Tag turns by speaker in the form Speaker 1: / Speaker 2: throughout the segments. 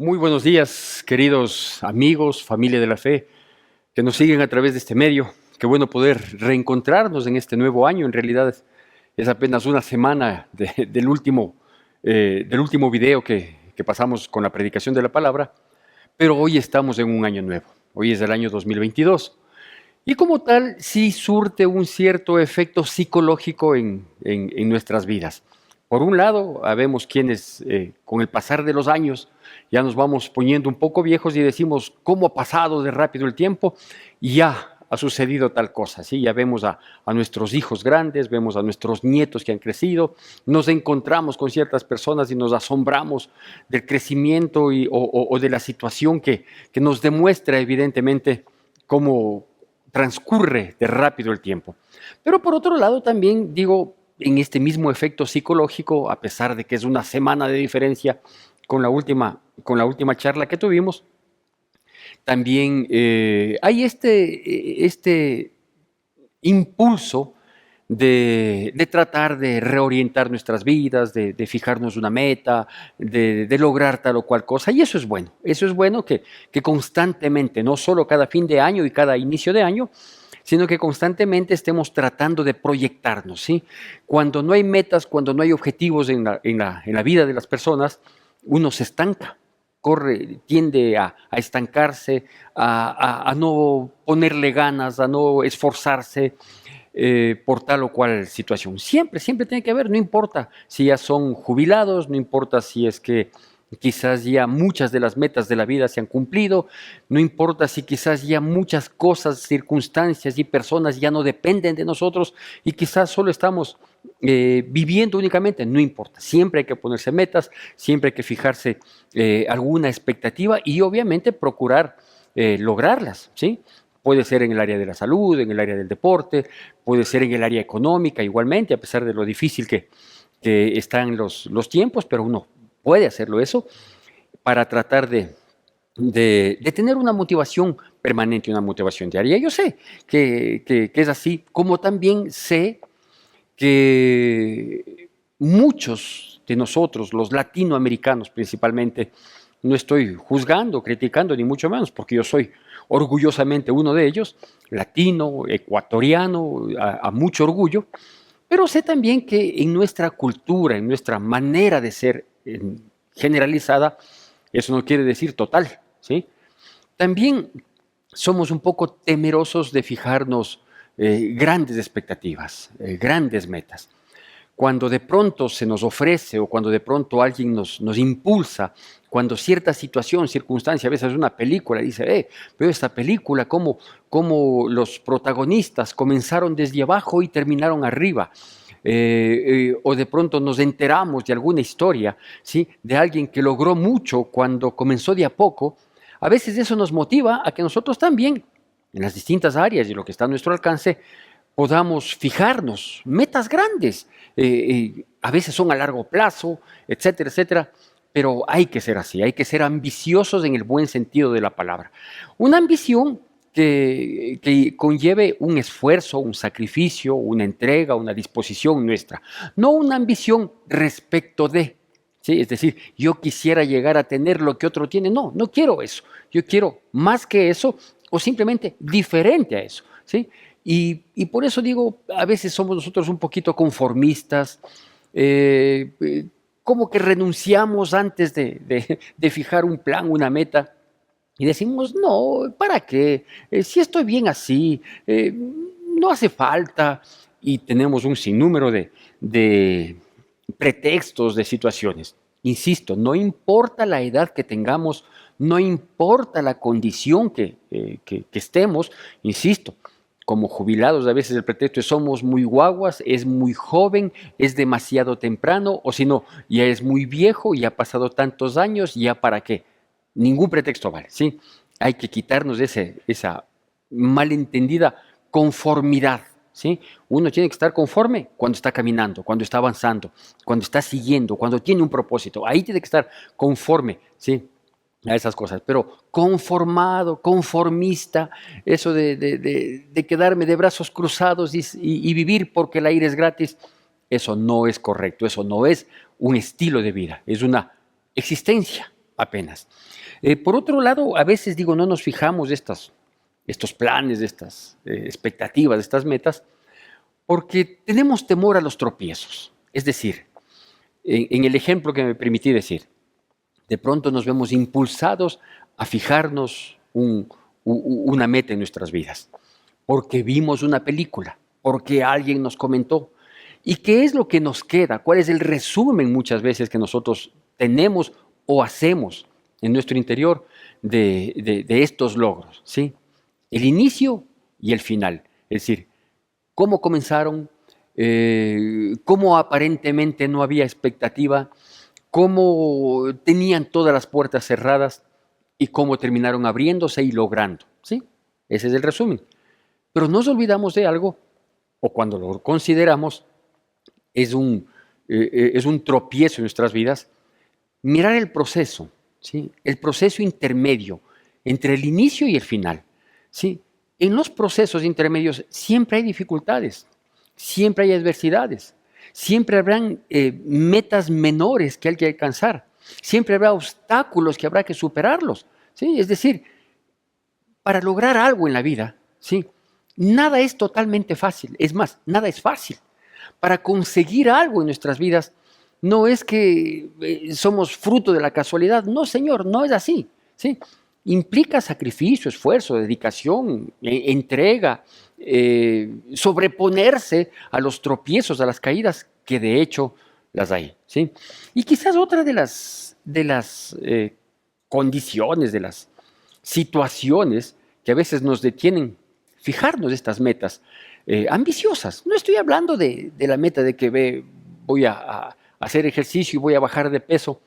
Speaker 1: Muy buenos días, queridos amigos, familia de la fe, que nos siguen a través de este medio. Qué bueno poder reencontrarnos en este nuevo año. En realidad es apenas una semana del último video que pasamos con la predicación de la palabra, pero hoy estamos en un año nuevo. Hoy es el año 2022. Y como tal, sí surte un cierto efecto psicológico en nuestras vidas. Por un lado, habemos quienes con el pasar de los años ya nos vamos poniendo un poco viejos y decimos, ¿cómo ha pasado de rápido el tiempo? Y ya ha sucedido tal cosa, ¿sí? Ya vemos a nuestros hijos grandes, vemos a nuestros nietos que han crecido, nos encontramos con ciertas personas y nos asombramos del crecimiento o de la situación que nos demuestra evidentemente cómo transcurre de rápido el tiempo. Pero por otro lado también digo, en este mismo efecto psicológico, a pesar de que es una semana de diferencia con la última charla que tuvimos, también hay este impulso de tratar de reorientar nuestras vidas, de fijarnos una meta, de lograr tal o cual cosa. Y eso es bueno que constantemente, no solo cada fin de año y cada inicio de año, sino que constantemente estemos tratando de proyectarnos, ¿sí? Cuando no hay metas, cuando no hay objetivos en la vida de las personas, uno se estanca, tiende a estancarse, a no ponerle ganas, a no esforzarse por tal o cual situación. Siempre tiene que haber, no importa si ya son jubilados, no importa si es que quizás ya muchas de las metas de la vida se han cumplido, no importa si quizás ya muchas cosas, circunstancias y personas ya no dependen de nosotros y quizás solo estamos viviendo únicamente, no importa, siempre hay que ponerse metas, siempre hay que fijarse alguna expectativa y obviamente procurar lograrlas, ¿sí? Puede ser en el área de la salud, en el área del deporte, puede ser en el área económica igualmente, a pesar de lo difícil que están los tiempos, pero uno puede hacerlo eso para tratar de tener una motivación permanente, una motivación diaria. Yo sé que es así, como también sé que muchos de nosotros, los latinoamericanos principalmente, no estoy juzgando, criticando, ni mucho menos, porque yo soy orgullosamente uno de ellos, latino, ecuatoriano, a mucho orgullo, pero sé también que en nuestra cultura, en nuestra manera de ser generalizada, eso no quiere decir total, ¿sí? También somos un poco temerosos de fijarnos grandes expectativas, grandes metas. Cuando de pronto se nos ofrece o cuando de pronto alguien nos impulsa, cuando cierta situación, circunstancia, a veces una película, dice, pero esta película, cómo los protagonistas comenzaron desde abajo y terminaron arriba. O de pronto nos enteramos de alguna historia, ¿sí? De alguien que logró mucho cuando comenzó de a poco. A veces eso nos motiva a que nosotros también, en las distintas áreas y lo que está a nuestro alcance, podamos fijarnos metas grandes. A veces son a largo plazo, etcétera, etcétera, pero hay que ser así, hay que ser ambiciosos en el buen sentido de la palabra. Una ambición que conlleve un esfuerzo, un sacrificio, una entrega, una disposición nuestra, no una ambición respecto de, ¿sí? Es decir, yo quisiera llegar a tener lo que otro tiene, no quiero eso, yo quiero más que eso o simplemente diferente a eso, ¿sí? Y por eso digo, a veces somos nosotros un poquito conformistas, como que renunciamos antes de fijar un plan, una meta, y decimos, no, ¿para qué? Si estoy bien así, no hace falta, y tenemos un sinnúmero de pretextos, de situaciones. Insisto, no importa la edad que tengamos, no importa la condición que estemos, insisto, como jubilados a veces el pretexto es somos muy guaguas, es muy joven, es demasiado temprano, o si no, ya es muy viejo, ya ha pasado tantos años, ya para qué. Ningún pretexto vale, ¿sí? Hay que quitarnos esa malentendida conformidad, ¿sí? Uno tiene que estar conforme cuando está caminando, cuando está avanzando, cuando está siguiendo, cuando tiene un propósito. Ahí tiene que estar conforme, ¿sí? A esas cosas, pero conformado, conformista, eso de quedarme de brazos cruzados y vivir porque el aire es gratis, eso no es correcto, eso no es un estilo de vida, es una existencia, apenas. Por otro lado, a veces digo, no nos fijamos de estos planes, de estas expectativas, de estas metas, porque tenemos temor a los tropiezos. Es decir, en el ejemplo que me permití decir, de pronto nos vemos impulsados a fijarnos una meta en nuestras vidas, porque vimos una película, porque alguien nos comentó. ¿Y qué es lo que nos queda? ¿Cuál es el resumen muchas veces que nosotros tenemos o hacemos en nuestro interior de estos logros? ¿Sí? El inicio y el final. Es decir, cómo comenzaron, cómo aparentemente no había expectativa, cómo tenían todas las puertas cerradas y cómo terminaron abriéndose y logrando. ¿Sí? Ese es el resumen. Pero nos olvidamos de algo, o cuando lo consideramos, es un tropiezo en nuestras vidas, mirar el proceso, ¿sí? El proceso intermedio entre el inicio y el final. ¿Sí? En los procesos intermedios siempre hay dificultades, siempre hay adversidades, siempre habrán metas menores que hay que alcanzar, siempre habrá obstáculos que habrá que superarlos. ¿Sí? Es decir, para lograr algo en la vida, ¿sí? Nada es totalmente fácil, es más, nada es fácil. Para conseguir algo en nuestras vidas, no es que somos fruto de la casualidad. No, Señor, no es así. ¿Sí? Implica sacrificio, esfuerzo, dedicación, entrega, sobreponerse a los tropiezos, a las caídas, que de hecho las hay. ¿Sí? Y quizás otra de las condiciones, de las situaciones que a veces nos detienen fijarnos estas metas ambiciosas. No estoy hablando de la meta de que voy a hacer ejercicio y voy a bajar de peso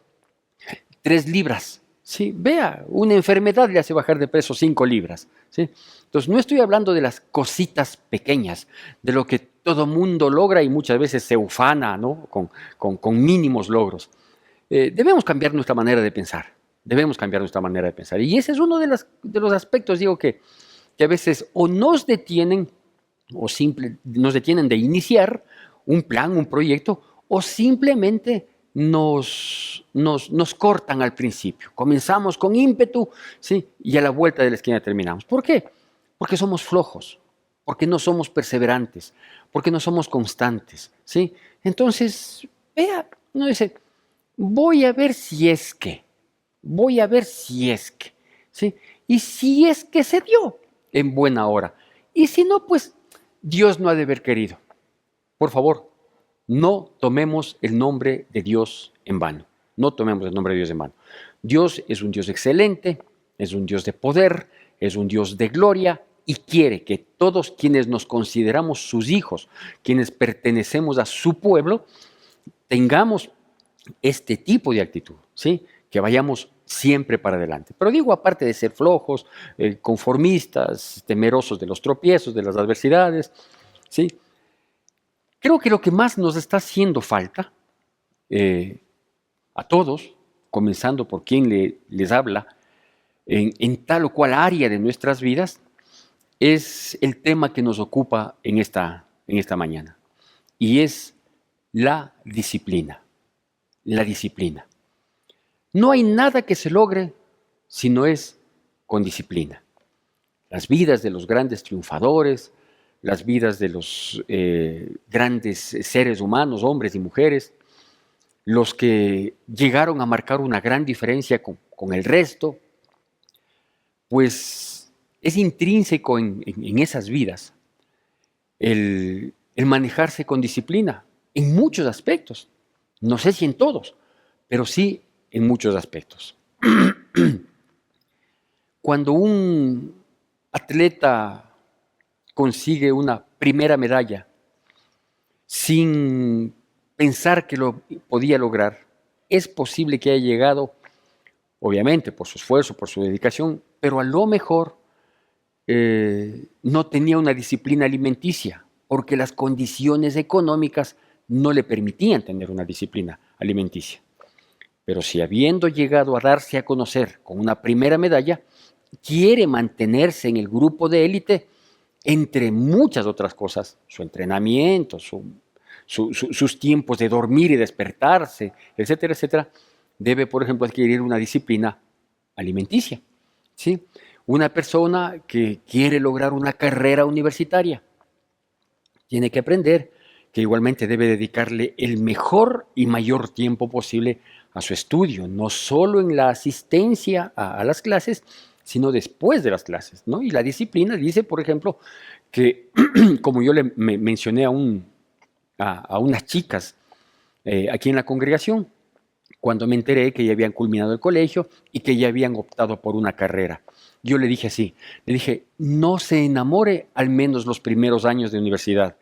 Speaker 1: 3 libras. ¿Sí? Vea, una enfermedad le hace bajar de peso 5 libras. ¿Sí? Entonces, no estoy hablando de las cositas pequeñas, de lo que todo mundo logra y muchas veces se ufana, ¿no? con mínimos logros. Debemos cambiar nuestra manera de pensar. Debemos cambiar nuestra manera de pensar. Y ese es uno de los aspectos, digo, que a veces o nos detienen o nos detienen de iniciar un plan, un proyecto, o simplemente nos cortan al principio. Comenzamos con ímpetu, ¿sí? Y a la vuelta de la esquina terminamos. ¿Por qué? Porque somos flojos, porque no somos perseverantes, porque no somos constantes, ¿sí? Entonces, vea, no dice, voy a ver si es que, ¿sí? Y si es que se dio, en buena hora. Y si no, pues Dios no ha de haber querido. Por favor, no tomemos el nombre de Dios en vano. No tomemos el nombre de Dios en vano. Dios es un Dios excelente, es un Dios de poder, es un Dios de gloria y quiere que todos quienes nos consideramos sus hijos, quienes pertenecemos a su pueblo, tengamos este tipo de actitud, ¿sí? Que vayamos siempre para adelante. Pero digo, aparte de ser flojos, conformistas, temerosos de los tropiezos, de las adversidades, ¿sí? Creo que lo que más nos está haciendo falta a todos, comenzando por quien les habla, en tal o cual área de nuestras vidas, es el tema que nos ocupa en esta mañana. Y es la disciplina. La disciplina. No hay nada que se logre si no es con disciplina. Las vidas de los grandes triunfadores, las vidas de los grandes seres humanos, hombres y mujeres, los que llegaron a marcar una gran diferencia con el resto, pues es intrínseco en esas vidas el manejarse con disciplina en muchos aspectos. No sé si en todos, pero sí en muchos aspectos. Cuando un atleta consigue una primera medalla sin pensar que lo podía lograr, es posible que haya llegado, obviamente por su esfuerzo, por su dedicación, pero a lo mejor no tenía una disciplina alimenticia, porque las condiciones económicas no le permitían tener una disciplina alimenticia. Pero si habiendo llegado a darse a conocer con una primera medalla, quiere mantenerse en el grupo de élite, entre muchas otras cosas, su entrenamiento, sus tiempos de dormir y despertarse, etcétera, etcétera, debe, por ejemplo, adquirir una disciplina alimenticia, ¿sí? Una persona que quiere lograr una carrera universitaria tiene que aprender que igualmente debe dedicarle el mejor y mayor tiempo posible a su estudio, no solo en la asistencia a las clases, sino después de las clases, ¿no? Y la disciplina dice, por ejemplo, que como yo mencioné a unas chicas aquí en la congregación, cuando me enteré que ya habían culminado el colegio y que ya habían optado por una carrera. Yo le dije así, le dije, no se enamore al menos los primeros años de universidad,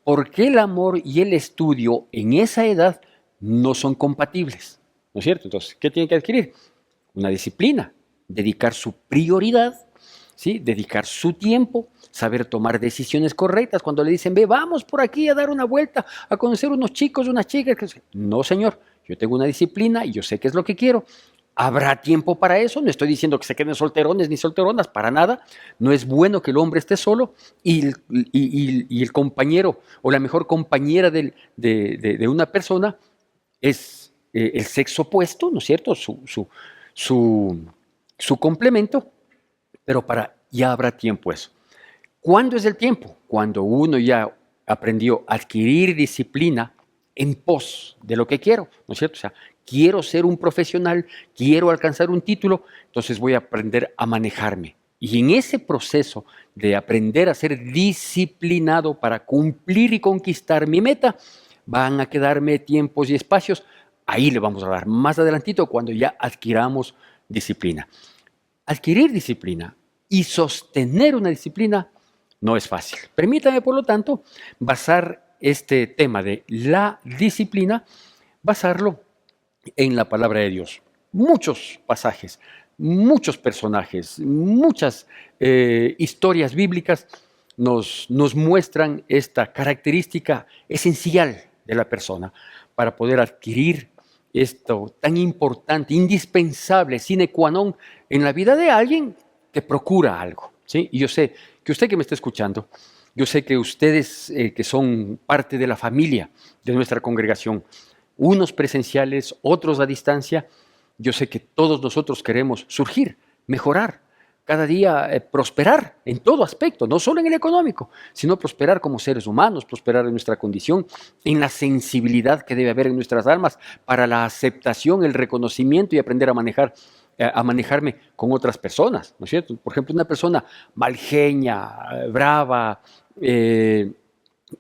Speaker 1: porque el amor y el estudio en esa edad no son compatibles, ¿no es cierto? Entonces, ¿qué tiene que adquirir? Una disciplina, dedicar su prioridad, ¿sí? Dedicar su tiempo, saber tomar decisiones correctas. Cuando le dicen, ve, vamos por aquí a dar una vuelta, a conocer unos chicos, unas chicas. No, señor, yo tengo una disciplina y yo sé qué es lo que quiero. ¿Habrá tiempo para eso? No estoy diciendo que se queden solterones ni solteronas, para nada. No es bueno que el hombre esté solo y el compañero o la mejor compañera de una persona es el sexo opuesto, ¿no es cierto? Su complemento, pero ya habrá tiempo eso. ¿Cuándo es el tiempo? Cuando uno ya aprendió a adquirir disciplina en pos de lo que quiero, ¿no es cierto? O sea, quiero ser un profesional, quiero alcanzar un título, entonces voy a aprender a manejarme. Y en ese proceso de aprender a ser disciplinado para cumplir y conquistar mi meta, van a quedarme tiempos y espacios. Ahí le vamos a dar más adelantito cuando ya adquiramos disciplina. Adquirir disciplina y sostener una disciplina no es fácil. Permítame, por lo tanto, basar este tema de la disciplina, basarlo en la palabra de Dios. Muchos pasajes, muchos personajes, muchas historias bíblicas nos muestran esta característica esencial de la persona para poder adquirir esto tan importante, indispensable, sine qua non en la vida de alguien que procura algo, ¿sí? Y yo sé que usted que me está escuchando, yo sé que ustedes que son parte de la familia de nuestra congregación, unos presenciales, otros a distancia, yo sé que todos nosotros queremos surgir, mejorar, cada día prosperar en todo aspecto, no solo en el económico, sino prosperar como seres humanos, prosperar en nuestra condición, en la sensibilidad que debe haber en nuestras almas para la aceptación, el reconocimiento y aprender a manejarme con otras personas, ¿no es cierto? Por ejemplo, una persona malgeña, brava,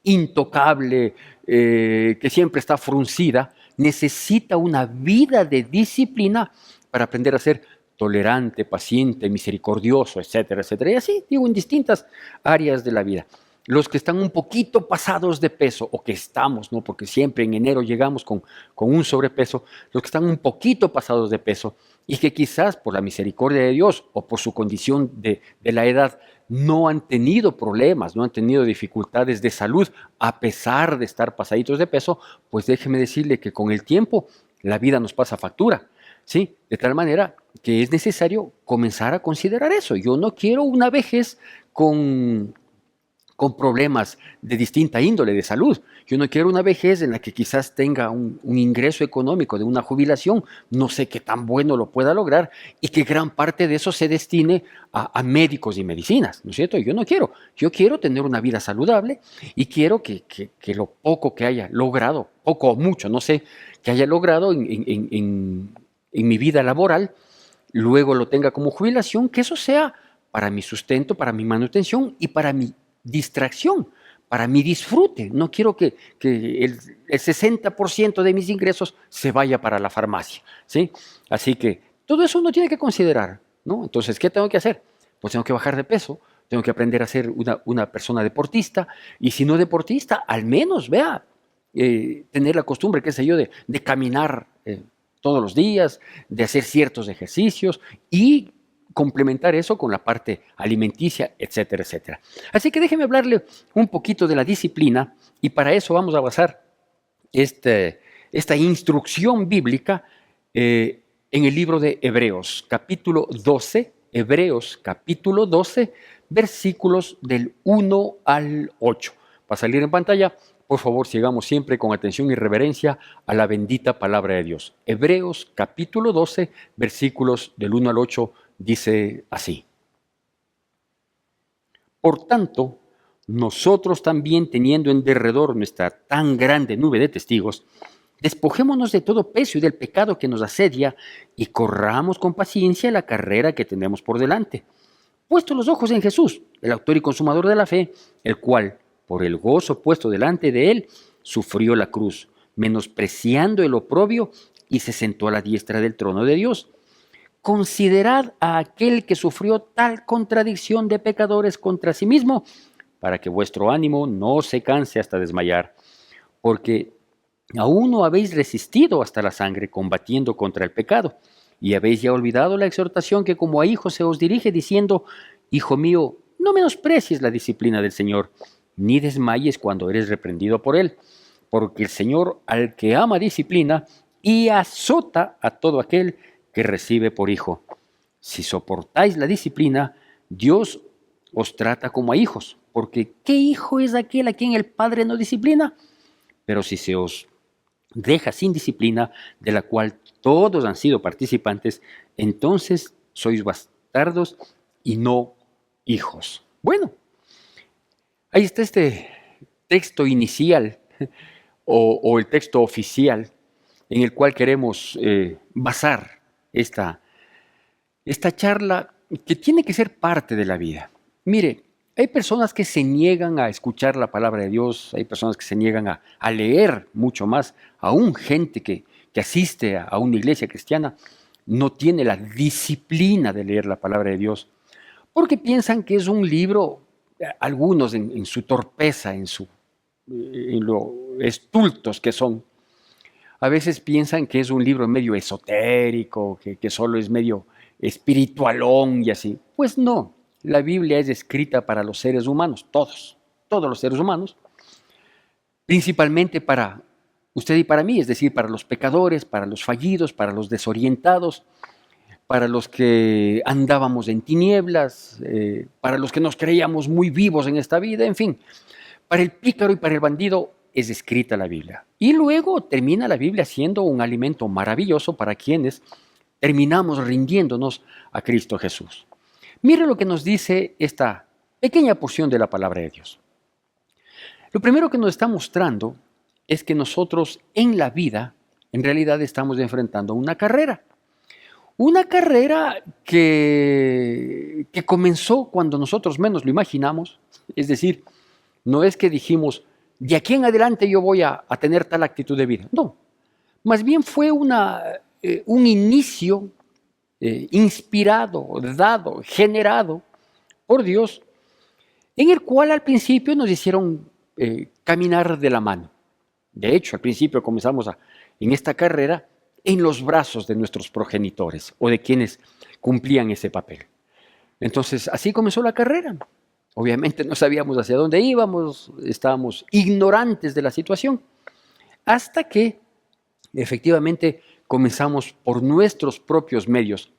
Speaker 1: intocable, que siempre está fruncida, necesita una vida de disciplina para aprender a ser tolerante, paciente, misericordioso, etcétera, etcétera. Y así, digo, en distintas áreas de la vida. Los que están un poquito pasados de peso, o que estamos, ¿no? Porque siempre en enero llegamos con un sobrepeso, los que están un poquito pasados de peso y que quizás por la misericordia de Dios o por su condición de la edad no han tenido problemas, no han tenido dificultades de salud a pesar de estar pasaditos de peso, pues déjeme decirle que con el tiempo la vida nos pasa factura, ¿sí? De tal manera que es necesario comenzar a considerar eso. Yo no quiero una vejez con problemas de distinta índole de salud. Yo no quiero una vejez en la que quizás tenga un ingreso económico de una jubilación, no sé qué tan bueno lo pueda lograr, y que gran parte de eso se destine a médicos y medicinas, ¿no es cierto? Yo no quiero. Yo quiero tener una vida saludable y quiero que lo poco que haya logrado, poco o mucho, no sé, que haya logrado en mi vida laboral, luego lo tenga como jubilación, que eso sea para mi sustento, para mi manutención y para mi distracción, para mi disfrute. No quiero que el 60% de mis ingresos se vaya para la farmacia, ¿sí? Así que todo eso uno tiene que considerar, ¿no? Entonces, ¿qué tengo que hacer? Pues tengo que bajar de peso, tengo que aprender a ser una persona deportista, y si no deportista, al menos, vea, tener la costumbre, qué sé yo, de caminar todos los días, de hacer ciertos ejercicios y complementar eso con la parte alimenticia, etcétera, etcétera. Así que déjeme hablarle un poquito de la disciplina, y para eso vamos a basar esta instrucción bíblica en el libro de Hebreos, capítulo 12, Hebreos, capítulo 12, versículos del 1 al 8. Va a salir en pantalla, Por favor, sigamos siempre con atención y reverencia a la bendita palabra de Dios. Hebreos capítulo 12, versículos del 1 al 8, dice así. Por tanto, nosotros también, teniendo en derredor nuestra tan grande nube de testigos, despojémonos de todo peso y del pecado que nos asedia y corramos con paciencia la carrera que tenemos por delante. Puesto los ojos en Jesús, el autor y consumador de la fe, el cual, por el gozo puesto delante de él, sufrió la cruz, menospreciando el oprobio, y se sentó a la diestra del trono de Dios. Considerad a aquel que sufrió tal contradicción de pecadores contra sí mismo, para que vuestro ánimo no se canse hasta desmayar, porque aún no habéis resistido hasta la sangre combatiendo contra el pecado, y habéis ya olvidado la exhortación que como a hijos se os dirige diciendo, Hijo mío, no menosprecies la disciplina del Señor, ni desmayes cuando eres reprendido por Él, porque el Señor al que ama disciplina y azota a todo aquel que recibe por hijo. Si soportáis la disciplina, Dios os trata como a hijos, porque ¿qué hijo es aquel a quien el Padre no disciplina? Pero si se os deja sin disciplina, de la cual todos han sido participantes, entonces sois bastardos y no hijos. Bueno, ahí está este texto inicial o el texto oficial en el cual queremos basar esta charla que tiene que ser parte de la vida. Mire, hay personas que se niegan a escuchar la palabra de Dios, hay personas que se niegan a leer mucho más, aún gente que asiste a una iglesia cristiana no tiene la disciplina de leer la palabra de Dios, porque piensan que es un libro, algunos en su torpeza, en lo estultos que son, a veces piensan que es un libro medio esotérico, que solo es medio espiritualón y así. Pues no, la Biblia es escrita para los seres humanos, todos los seres humanos, principalmente para usted y para mí, es decir, para los pecadores, para los fallidos, para los desorientados, para los que andábamos en tinieblas, para los que nos creíamos muy vivos en esta vida, en fin, para el pícaro y para el bandido es escrita la Biblia. Y luego termina la Biblia siendo un alimento maravilloso para quienes terminamos rindiéndonos a Cristo Jesús. Mire lo que nos dice esta pequeña porción de la palabra de Dios. Lo primero que nos está mostrando es que nosotros en la vida, en realidad estamos enfrentando una carrera. Una carrera que comenzó cuando nosotros menos lo imaginamos. Es decir, no es que dijimos, de aquí en adelante yo voy a tener tal actitud de vida. No, más bien fue un inicio inspirado, dado, generado por Dios, en el cual al principio nos hicieron caminar de la mano. De hecho, al principio comenzamos en esta carrera en los brazos de nuestros progenitores o de quienes cumplían ese papel. Entonces, así comenzó la carrera. Obviamente no sabíamos hacia dónde íbamos, estábamos ignorantes de la situación, hasta que efectivamente comenzamos por nuestros propios medios,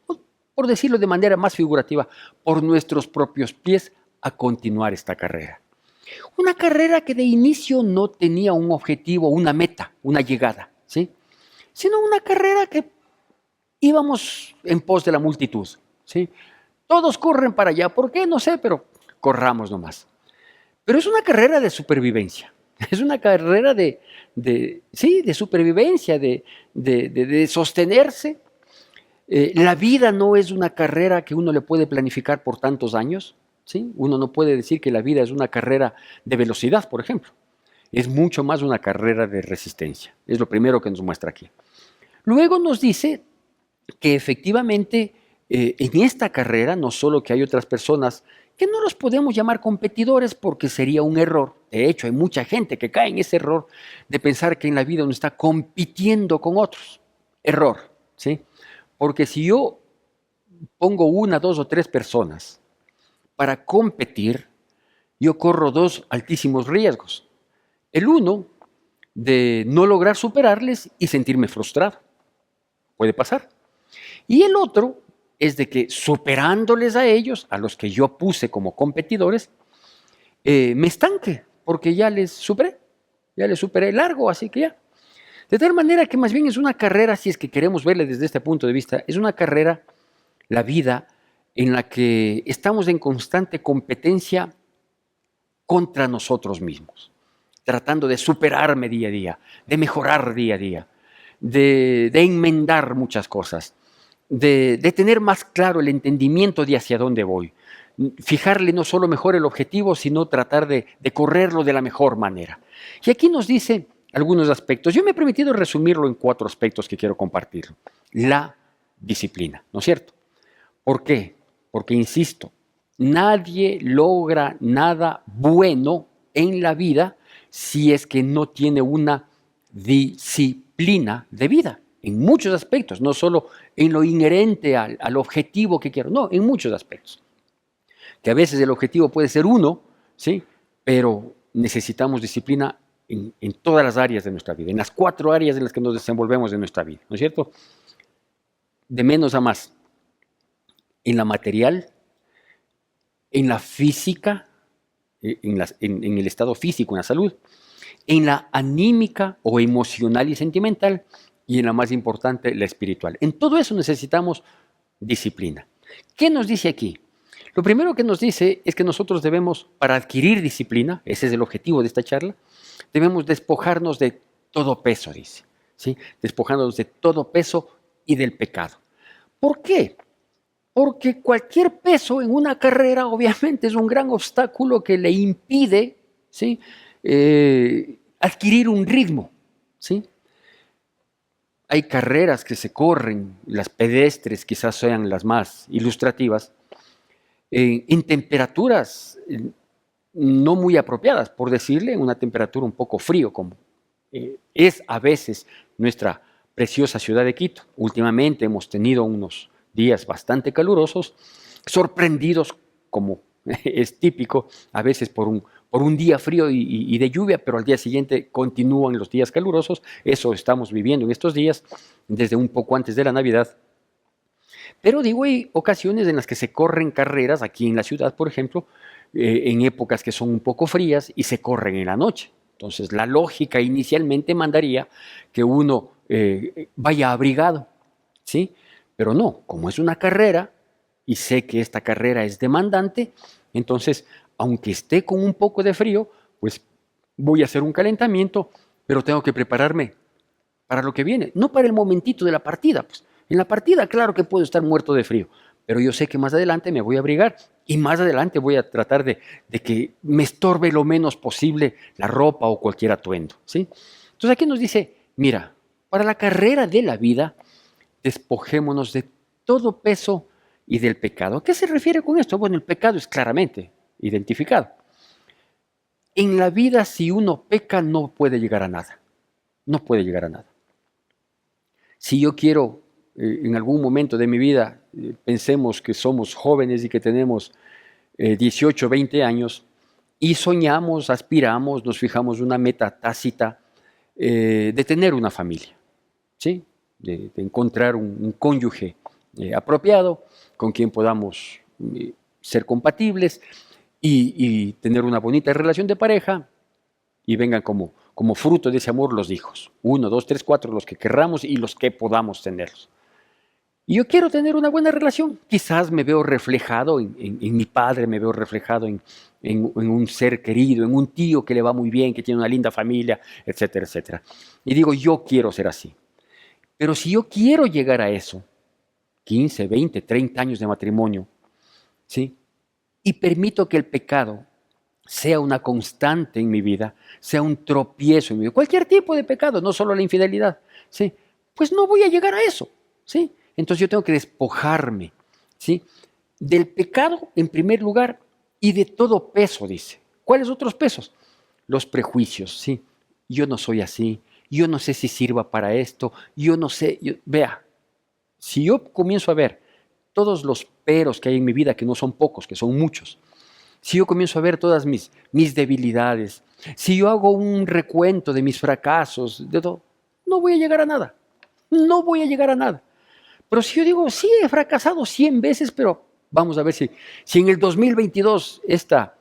Speaker 1: por decirlo de manera más figurativa, por nuestros propios pies a continuar esta carrera. Una carrera que de inicio no tenía un objetivo, una meta, una llegada, ¿sí? Sino una carrera que íbamos en pos de la multitud, ¿sí? Todos corren para allá, ¿por qué? No sé, pero corramos nomás. Pero es una carrera de supervivencia, es una carrera de supervivencia, de sostenerse. La vida no es una carrera que uno le puede planificar por tantos años, ¿sí? Uno no puede decir que la vida es una carrera de velocidad, por ejemplo. Es mucho más una carrera de resistencia. Es lo primero que nos muestra aquí. Luego nos dice que efectivamente en esta carrera no solo que hay otras personas que no los podemos llamar competidores porque sería un error. De hecho, hay mucha gente que cae en ese error de pensar que en la vida uno está compitiendo con otros. Error, ¿sí? Porque si yo pongo una, dos o tres personas para competir, yo corro dos altísimos riesgos. El uno, de no lograr superarles y sentirme frustrado. Puede pasar. Y el otro es de que superándoles a ellos, a los que yo puse como competidores, me estanque porque ya les superé. ya le superé largo, así que ya. De tal manera que más bien es una carrera, si es que queremos verle desde este punto de vista, es una carrera, la vida, en la que estamos en constante competencia contra nosotros mismos, tratando de superarme día a día, de mejorar día a día, de enmendar muchas cosas, de tener más claro el entendimiento de hacia dónde voy, fijarle no solo mejor el objetivo, sino tratar de correrlo de la mejor manera. Y aquí nos dice algunos aspectos. Yo me he permitido resumirlo en 4 aspectos que quiero compartir. La disciplina, ¿no es cierto? ¿Por qué? Porque, insisto, nadie logra nada bueno en la vida si es que no tiene una disciplina de vida, en muchos aspectos, no solo en lo inherente al objetivo que quiero, no, en muchos aspectos. Que a veces el objetivo puede ser uno, ¿sí? Pero necesitamos disciplina en todas las áreas de nuestra vida, en las 4 áreas en las que nos desenvolvemos en nuestra vida, ¿no es cierto? De menos a más, en la material, en la física, en el estado físico, en la salud, en la anímica o emocional y sentimental, y en la más importante, la espiritual. En todo eso necesitamos disciplina. ¿Qué nos dice aquí? Lo primero que nos dice es que nosotros debemos, para adquirir disciplina, ese es el objetivo de esta charla, debemos despojarnos de todo peso, dice, ¿sí? Despojarnos de todo peso y del pecado. ¿Por qué? Porque cualquier peso en una carrera obviamente es un gran obstáculo que le impide, ¿sí? Adquirir un ritmo, ¿sí? Hay carreras que se corren, las pedestres quizás sean las más ilustrativas, en temperaturas no muy apropiadas, por decirle, en una temperatura un poco frío, como es a veces nuestra preciosa ciudad de Quito. Últimamente hemos tenido unos días bastante calurosos, sorprendidos, como es típico, a veces por un día frío y de lluvia, pero al día siguiente continúan los días calurosos. Eso estamos viviendo en estos días, desde un poco antes de la Navidad. Pero digo, hay ocasiones en las que se corren carreras, aquí en la ciudad, por ejemplo, en épocas que son un poco frías y se corren en la noche. Entonces, la lógica inicialmente mandaría que uno vaya abrigado, ¿sí? Pero no, como es una carrera y sé que esta carrera es demandante, entonces, aunque esté con un poco de frío, pues voy a hacer un calentamiento, pero tengo que prepararme para lo que viene, no para el momentito de la partida. Pues en la partida, claro que puedo estar muerto de frío, pero yo sé que más adelante me voy a abrigar y más adelante voy a tratar de que me estorbe lo menos posible la ropa o cualquier atuendo, ¿sí? Entonces aquí nos dice, mira, para la carrera de la vida, despojémonos de todo peso y del pecado. ¿A qué se refiere con esto? Bueno, el pecado es claramente identificado. En la vida, si uno peca, no puede llegar a nada. No puede llegar a nada. Si yo quiero, en algún momento de mi vida, pensemos que somos jóvenes y que tenemos 18, 20 años, y soñamos, aspiramos, nos fijamos una meta tácita de tener una familia, ¿sí? De encontrar un cónyuge apropiado, con quien podamos ser compatibles y tener una bonita relación de pareja y vengan como fruto de ese amor los hijos. 1, 2, 3, 4, los que querramos y los que podamos tenerlos. Y yo quiero tener una buena relación. Quizás me veo reflejado en mi padre, me veo reflejado en un ser querido, en un tío que le va muy bien, que tiene una linda familia, etcétera, etcétera. Y digo, yo quiero ser así. Pero si yo quiero llegar a eso, 15, 20, 30 años de matrimonio, ¿sí? Y permito que el pecado sea una constante en mi vida, sea un tropiezo en mi vida, cualquier tipo de pecado, no solo la infidelidad, ¿sí? Pues no voy a llegar a eso, ¿sí? Entonces yo tengo que despojarme, ¿sí? Del pecado en primer lugar y de todo peso, dice. ¿Cuáles otros pesos? Los prejuicios, ¿sí? Yo no soy así, yo no sé si sirva para esto, yo no sé, vea, si yo comienzo a ver todos los peros que hay en mi vida, que no son pocos, que son muchos, si yo comienzo a ver todas mis debilidades, si yo hago un recuento de mis fracasos, de todo, no voy a llegar a nada. No voy a llegar a nada. Pero si yo digo, sí, he fracasado 100 veces, pero vamos a ver si en el 2022 esta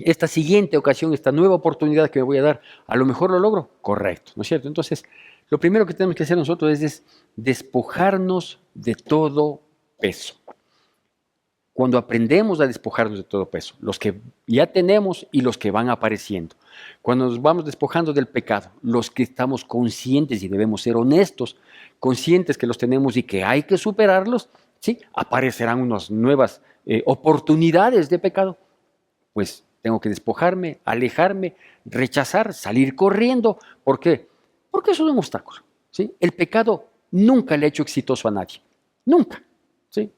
Speaker 1: esta siguiente ocasión, esta nueva oportunidad que me voy a dar, a lo mejor lo logro. Correcto, ¿no es cierto? Entonces, lo primero que tenemos que hacer nosotros es despojarnos de todo peso. Cuando aprendemos a despojarnos de todo peso, los que ya tenemos y los que van apareciendo, cuando nos vamos despojando del pecado, los que estamos conscientes y debemos ser honestos, conscientes que los tenemos y que hay que superarlos, ¿sí? Aparecerán unas nuevas oportunidades de pecado. Pues tengo que despojarme, alejarme, rechazar, salir corriendo. ¿Por qué? Porque eso es un obstáculo, ¿sí? El pecado nunca le ha hecho exitoso a nadie. Nunca, ¿sí?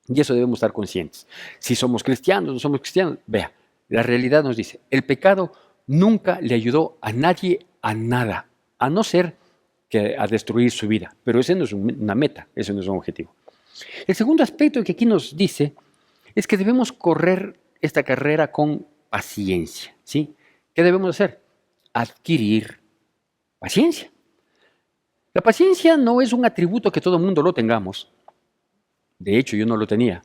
Speaker 1: Y eso debemos estar conscientes. Si somos cristianos, no somos cristianos, vea, la realidad nos dice, el pecado nunca le ayudó a nadie a nada, a no ser que a destruir su vida. Pero ese no es una meta, ese no es un objetivo. El segundo aspecto que aquí nos dice es que debemos correr esta carrera con paciencia, ¿sí? ¿Qué debemos hacer? Adquirir paciencia. La paciencia no es un atributo que todo el mundo lo tengamos. De hecho, yo no lo tenía.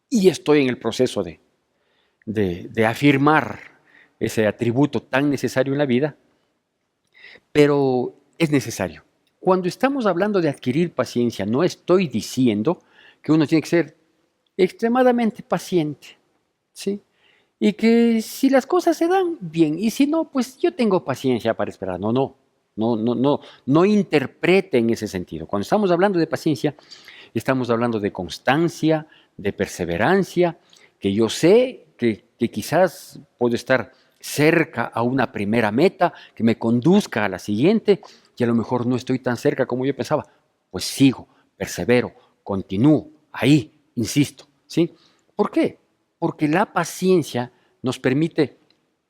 Speaker 1: Y estoy en el proceso de afirmar ese atributo tan necesario en la vida, pero es necesario. Cuando estamos hablando de adquirir paciencia, no estoy diciendo que uno tiene que ser extremadamente paciente, ¿sí? Y que si las cosas se dan, bien, y si no, pues yo tengo paciencia para esperar. No interprete en ese sentido. Cuando estamos hablando de paciencia, estamos hablando de constancia, de perseverancia, que yo sé que quizás puedo estar cerca a una primera meta, que me conduzca a la siguiente, y a lo mejor no estoy tan cerca como yo pensaba. Pues sigo, persevero, continúo, ahí, insisto, ¿sí? ¿Por qué? Porque la paciencia nos permite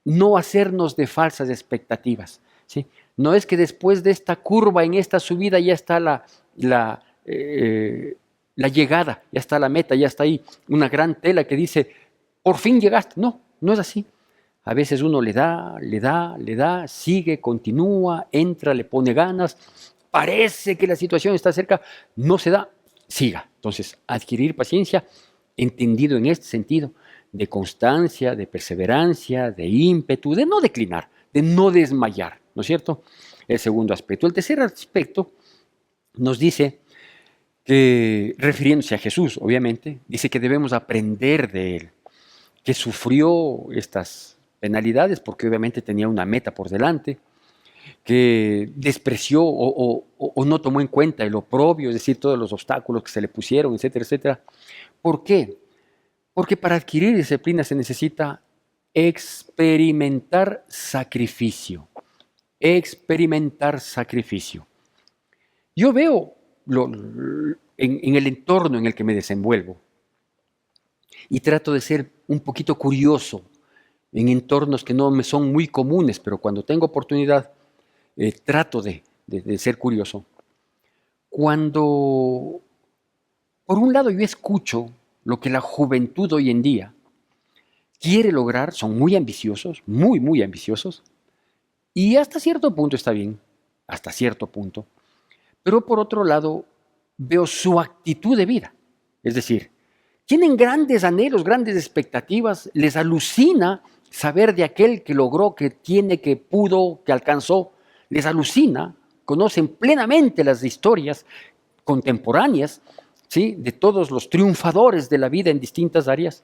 Speaker 1: no hacernos de falsas expectativas, ¿sí? No es que después de esta curva, en esta subida, ya está la llegada, ya está la meta, ya está ahí una gran tela que dice, por fin llegaste. No, no es así. A veces uno le da, sigue, continúa, entra, le pone ganas, parece que la situación está cerca, no se da, siga. Entonces, adquirir paciencia, entendido en este sentido, de constancia, de perseverancia, de ímpetu, de no declinar, de no desmayar, ¿no es cierto? El segundo aspecto. El tercer aspecto nos dice que, refiriéndose a Jesús, obviamente, dice que debemos aprender de Él, que sufrió estas penalidades porque obviamente tenía una meta por delante, que despreció o no tomó en cuenta el oprobio, es decir, todos los obstáculos que se le pusieron, etcétera, etcétera. ¿Por qué? Porque para adquirir disciplina se necesita experimentar sacrificio. Experimentar sacrificio. Yo veo en el entorno en el que me desenvuelvo y trato de ser un poquito curioso en entornos que no me son muy comunes, pero cuando tengo oportunidad trato de ser curioso. Cuando, por un lado, yo escucho lo que la juventud hoy en día quiere lograr, son muy ambiciosos, muy, muy ambiciosos, y hasta cierto punto está bien, hasta cierto punto, pero por otro lado veo su actitud de vida, es decir, tienen grandes anhelos, grandes expectativas, les alucina saber de aquel que logró, que tiene, que pudo, que alcanzó, les alucina, conocen plenamente las historias contemporáneas, ¿sí?, de todos los triunfadores de la vida en distintas áreas,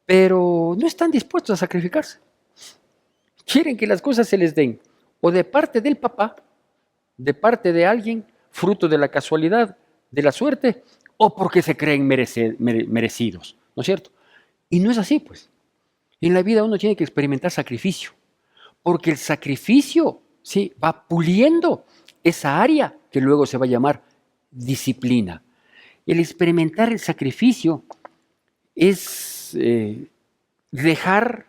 Speaker 1: pero no están dispuestos a sacrificarse. Quieren que las cosas se les den o de parte del papá, de parte de alguien, fruto de la casualidad, de la suerte, o porque se creen merecidos, ¿no es cierto? Y no es así, pues. En la vida uno tiene que experimentar sacrificio, porque el sacrificio, sí, va puliendo esa área que luego se va a llamar disciplina. El experimentar el sacrificio es dejar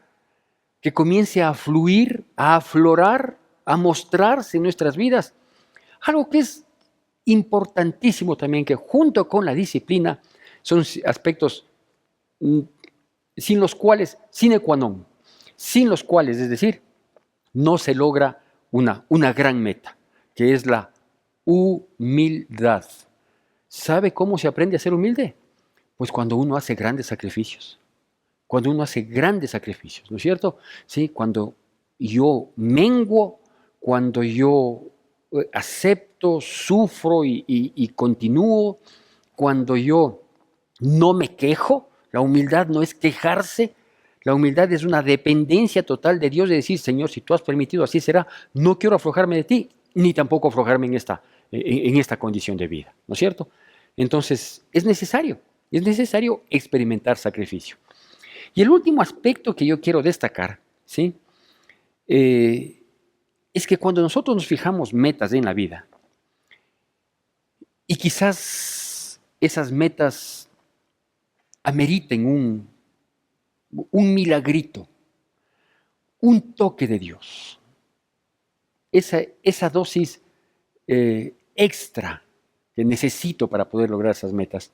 Speaker 1: que comience a fluir, a aflorar, a mostrarse en nuestras vidas. Algo que es importantísimo también, que junto con la disciplina son aspectos sin los cuales, sine qua non, sin los cuales, es decir, no se logra una gran meta, que es la humildad. ¿Sabe cómo se aprende a ser humilde? Pues cuando uno hace grandes sacrificios. cuando uno hace grandes sacrificios, ¿no es cierto? ¿Sí? Cuando yo menguo, cuando yo acepto, sufro y continúo, cuando yo no me quejo. La humildad no es quejarse, la humildad es una dependencia total de Dios, de decir, Señor, si tú has permitido, así será. No quiero aflojarme de ti, ni tampoco aflojarme en esta condición de vida, ¿no es cierto? Entonces, es necesario experimentar sacrificio. Y el último aspecto que yo quiero destacar, ¿sí? Es que cuando nosotros nos fijamos metas en la vida, y quizás esas metas ameriten un milagrito, un toque de Dios, esa dosis extra que necesito para poder lograr esas metas.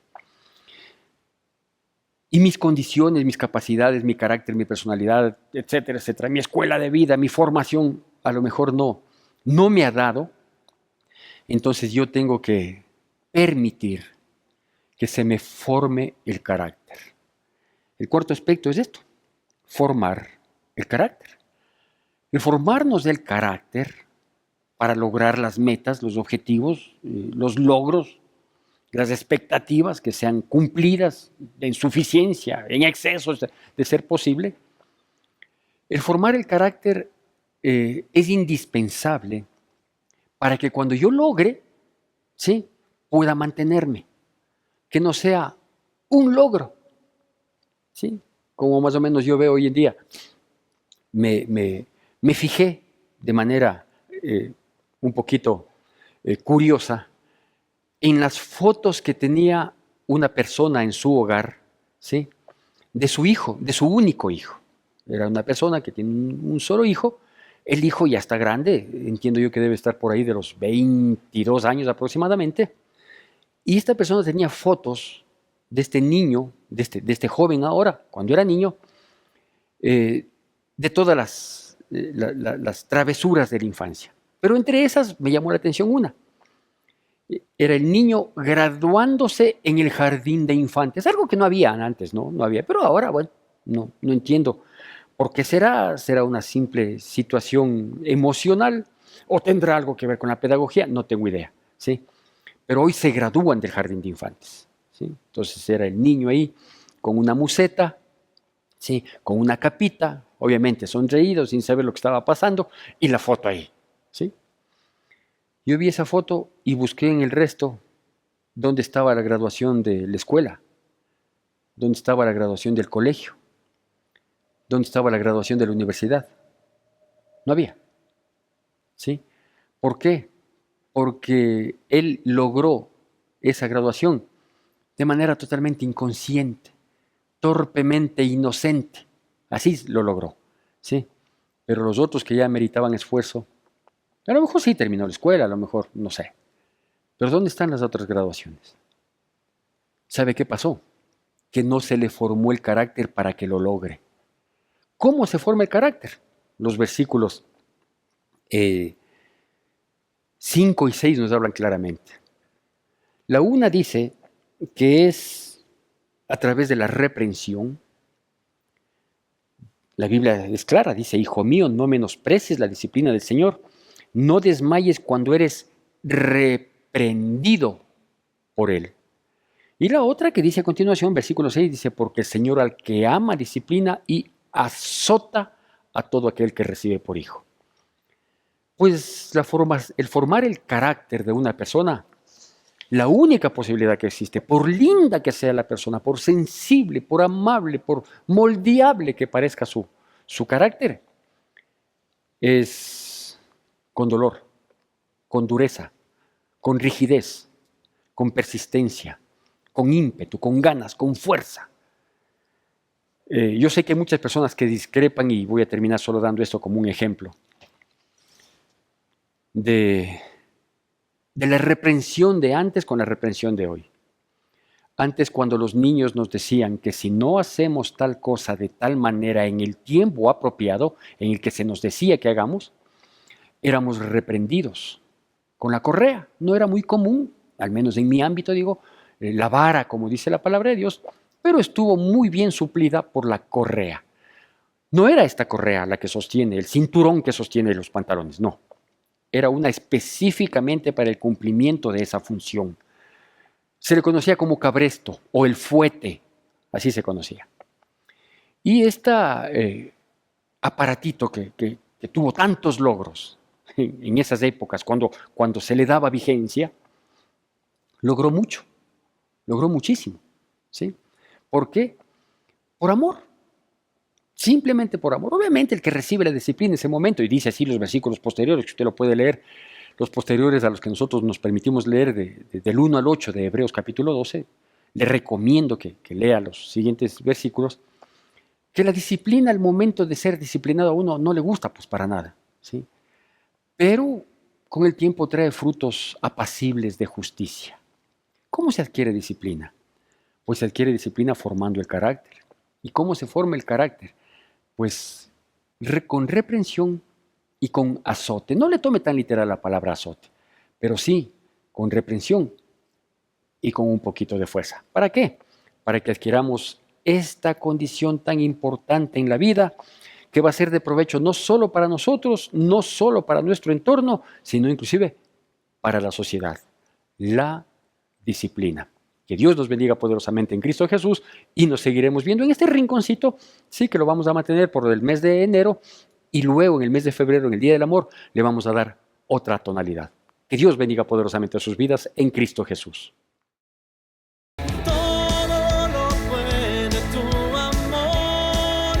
Speaker 1: Y mis condiciones, mis capacidades, mi carácter, mi personalidad, etcétera, etcétera, mi escuela de vida, mi formación, a lo mejor no me ha dado. Entonces yo tengo que permitir que se me forme el carácter. El cuarto aspecto es esto, formar el carácter. El formarnos del carácter para lograr las metas, los objetivos, los logros, las expectativas que sean cumplidas en suficiencia, en exceso de ser posible. El formar el carácter es indispensable para que cuando yo logre, ¿sí?, pueda mantenerme, que no sea un logro, ¿sí? Como más o menos yo veo hoy en día. Me fijé de manera un poquito curiosa en las fotos que tenía una persona en su hogar, ¿sí?, de su hijo, de su único hijo. Era una persona que tiene un solo hijo. El hijo ya está grande, entiendo yo que debe estar por ahí de los 22 años aproximadamente. Y esta persona tenía fotos de este niño, de este joven ahora, cuando era niño, de todas las travesuras de la infancia. Pero entre esas me llamó la atención una. Era el niño graduándose en el jardín de infantes, algo que no había antes, ¿no? No había, pero ahora, bueno, no entiendo por qué será. ¿Será una simple situación emocional o tendrá algo que ver con la pedagogía? No tengo idea, ¿sí? Pero hoy se gradúan del jardín de infantes, ¿sí? Entonces era el niño ahí con una museta, ¿sí?, con una capita, obviamente sonreído, sin saber lo que estaba pasando, y la foto ahí, ¿sí? Yo vi esa foto y busqué en el resto dónde estaba la graduación de la escuela, dónde estaba la graduación del colegio, dónde estaba la graduación de la universidad. No había, ¿sí? ¿Por qué? Porque él logró esa graduación de manera totalmente inconsciente, torpemente inocente. Así lo logró, ¿sí? Pero los otros que ya meritaban esfuerzo, a lo mejor sí terminó la escuela, a lo mejor, no sé. Pero ¿dónde están las otras graduaciones? ¿Sabe qué pasó? Que no se le formó el carácter para que lo logre. ¿Cómo se forma el carácter? Los versículos 5 y 6 nos hablan claramente. La una dice que es a través de la reprensión. La Biblia es clara, dice, hijo mío, no menosprecies la disciplina del Señor, no desmayes cuando eres reprendido por Él. Y la otra que dice a continuación, versículo 6, dice, porque el Señor al que ama disciplina y azota a todo aquel que recibe por hijo. Pues el formar el carácter de una persona, la única posibilidad que existe, por linda que sea la persona, por sensible, por amable, por moldeable que parezca su carácter, es con dolor, con dureza, con rigidez, con persistencia, con ímpetu, con ganas, con fuerza. Yo sé que hay muchas personas que discrepan, y voy a terminar solo dando esto como un ejemplo, de la reprensión de antes con la reprensión de hoy. Antes, cuando los niños nos decían que si no hacemos tal cosa de tal manera en el tiempo apropiado en el que se nos decía que hagamos, éramos reprendidos con la correa. No era muy común, al menos en mi ámbito digo, la vara, como dice la palabra de Dios, pero estuvo muy bien suplida por la correa. No era esta correa la que sostiene, el cinturón que sostiene los pantalones, no. Era una específicamente para el cumplimiento de esa función. Se le conocía como cabresto o el fuete, así se conocía. Y este aparatito que tuvo tantos logros en esas épocas, cuando se le daba vigencia, logró mucho, logró muchísimo. ¿Sí? ¿Por qué? Por amor. Simplemente por amor. Obviamente el que recibe la disciplina en ese momento, y dice así los versículos posteriores, que usted lo puede leer, los posteriores a los que nosotros nos permitimos leer del 1 al 8 de Hebreos capítulo 12, le recomiendo que lea los siguientes versículos, que la disciplina al momento de ser disciplinado a uno no le gusta pues para nada, ¿sí? Pero con el tiempo trae frutos apacibles de justicia. ¿Cómo se adquiere disciplina? Pues se adquiere disciplina formando el carácter. ¿Y cómo se forma el carácter? Pues con reprensión y con azote. No le tome tan literal la palabra azote, pero sí con reprensión y con un poquito de fuerza. ¿Para qué? Para que adquiramos esta condición tan importante en la vida que va a ser de provecho no solo para nosotros, no solo para nuestro entorno, sino inclusive para la sociedad. La disciplina. Que Dios nos bendiga poderosamente en Cristo Jesús y nos seguiremos viendo en este rinconcito, sí que lo vamos a mantener por el mes de enero y luego en el mes de febrero, en el Día del Amor, le vamos a dar otra tonalidad. Que Dios bendiga poderosamente sus vidas en Cristo Jesús.
Speaker 2: Todo lo puede tu amor,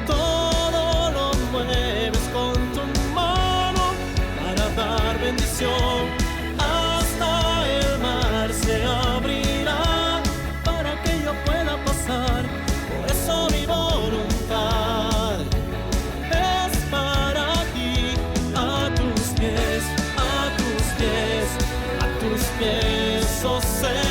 Speaker 2: todo lo mueves con tu mano para dar bendición. Hasta el mar se abrirá para que yo pueda pasar. Por eso mi voluntad es para ti, a tus pies, a tus pies, a tus pies, oh Señor.